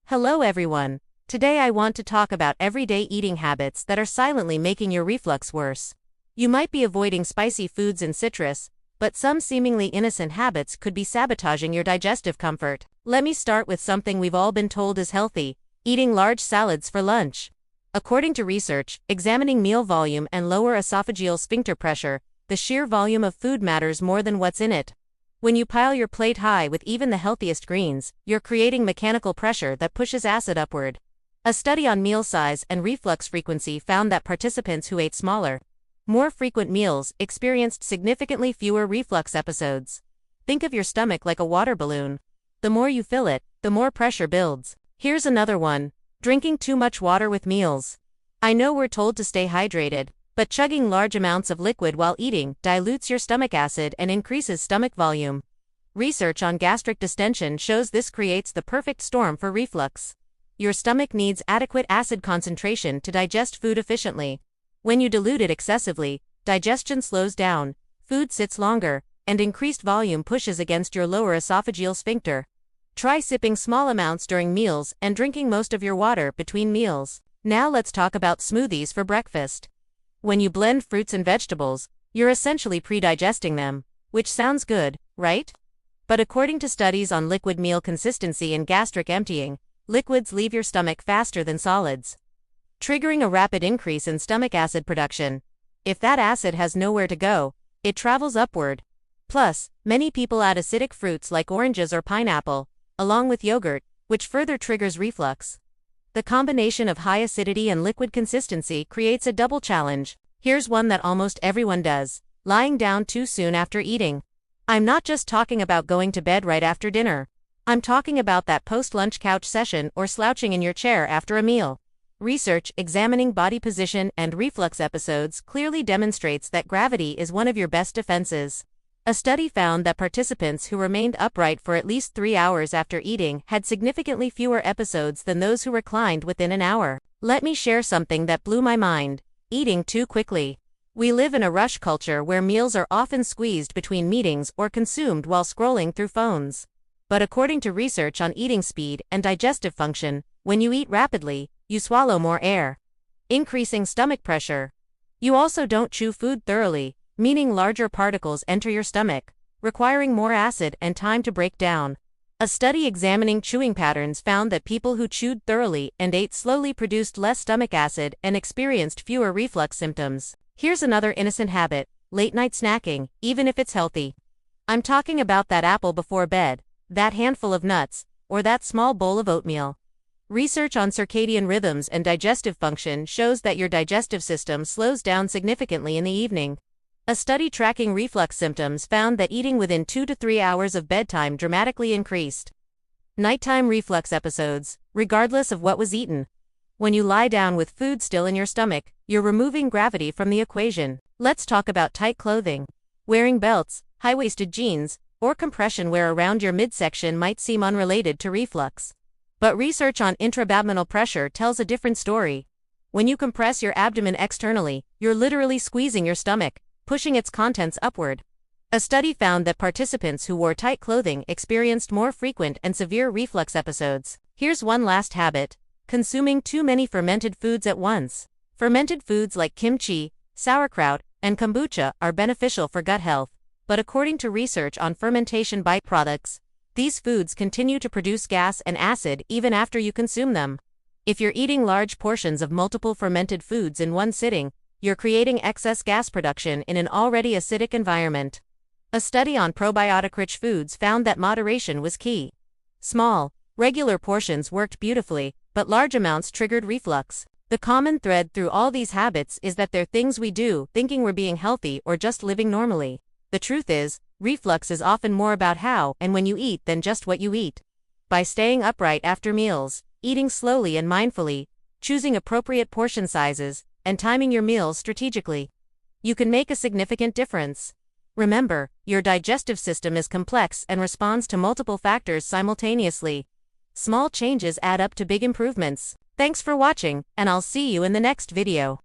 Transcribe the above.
Hello everyone. Today I want to talk about everyday eating habits that are silently making your reflux worse. You might be avoiding spicy foods and citrus, but some seemingly innocent habits could be sabotaging your digestive comfort. Let me start with something we've all been told is healthy: eating large salads for lunch. According to research examining meal volume and lower esophageal sphincter pressure, the sheer volume of food matters more than what's in it. When you pile your plate high with even the healthiest greens, you're creating mechanical pressure that pushes acid upward. A study on meal size and reflux frequency found that participants who ate smaller, more frequent meals experienced significantly fewer reflux episodes. Think of your stomach like a water balloon. The more you fill it, the more pressure builds. Here's another one: drinking too much water with meals. I know we're told to stay hydrated, but chugging large amounts of liquid while eating dilutes your stomach acid and increases stomach volume. Research on gastric distension shows this creates the perfect storm for reflux. Your stomach needs adequate acid concentration to digest food efficiently. When you dilute it excessively, digestion slows down, food sits longer, and increased volume pushes against your lower esophageal sphincter. Try sipping small amounts during meals and drinking most of your water between meals. Now let's talk about smoothies for breakfast. When you blend fruits and vegetables, you're essentially pre-digesting them, which sounds good, right? But according to studies on liquid meal consistency and gastric emptying, liquids leave your stomach faster than solids, triggering a rapid increase in stomach acid production. If that acid has nowhere to go, it travels upward. Plus, many people add acidic fruits like oranges or pineapple, along with yogurt, which further triggers reflux. The combination of high acidity and liquid consistency creates a double challenge. Here's one that almost everyone does: lying down too soon after eating. I'm not just talking about going to bed right after dinner. I'm talking about that post-lunch couch session or slouching in your chair after a meal. Research examining body position and reflux episodes clearly demonstrates that gravity is one of your best defenses. A study found that participants who remained upright for at least 3 hours after eating had significantly fewer episodes than those who reclined within an hour. Let me share something that blew my mind: eating too quickly. We live in a rush culture where meals are often squeezed between meetings or consumed while scrolling through phones. But according to research on eating speed and digestive function, when you eat rapidly, you swallow more air, increasing stomach pressure. You also don't chew food thoroughly, meaning larger particles enter your stomach, requiring more acid and time to break down. A study examining chewing patterns found that people who chewed thoroughly and ate slowly produced less stomach acid and experienced fewer reflux symptoms. Here's another innocent habit: late-night snacking, even if it's healthy. I'm talking about that apple before bed, that handful of nuts, or that small bowl of oatmeal. Research on circadian rhythms and digestive function shows that your digestive system slows down significantly in the evening. A study tracking reflux symptoms found that eating within 2 to 3 hours of bedtime dramatically increased nighttime reflux episodes, regardless of what was eaten. When you lie down with food still in your stomach, you're removing gravity from the equation. Let's talk about tight clothing. Wearing belts, high-waisted jeans, or compression wear around your midsection might seem unrelated to reflux. But research on intra-abdominal pressure tells a different story. When you compress your abdomen externally, you're literally squeezing your stomach, pushing its contents upward. A study found that participants who wore tight clothing experienced more frequent and severe reflux episodes. Here's one last habit: consuming too many fermented foods at once. Fermented foods like kimchi, sauerkraut, and kombucha are beneficial for gut health, but according to research on fermentation byproducts, these foods continue to produce gas and acid even after you consume them. If you're eating large portions of multiple fermented foods in one sitting, you're creating excess gas production in an already acidic environment. A study on probiotic-rich foods found that moderation was key. Small, regular portions worked beautifully, but large amounts triggered reflux. The common thread through all these habits is that they're things we do thinking we're being healthy or just living normally. The truth is, reflux is often more about how and when you eat than just what you eat. By staying upright after meals, eating slowly and mindfully, choosing appropriate portion sizes, and timing your meals strategically, you can make a significant difference. Remember, your digestive system is complex and responds to multiple factors simultaneously. Small changes add up to big improvements. Thanks for watching, and I'll see you in the next video.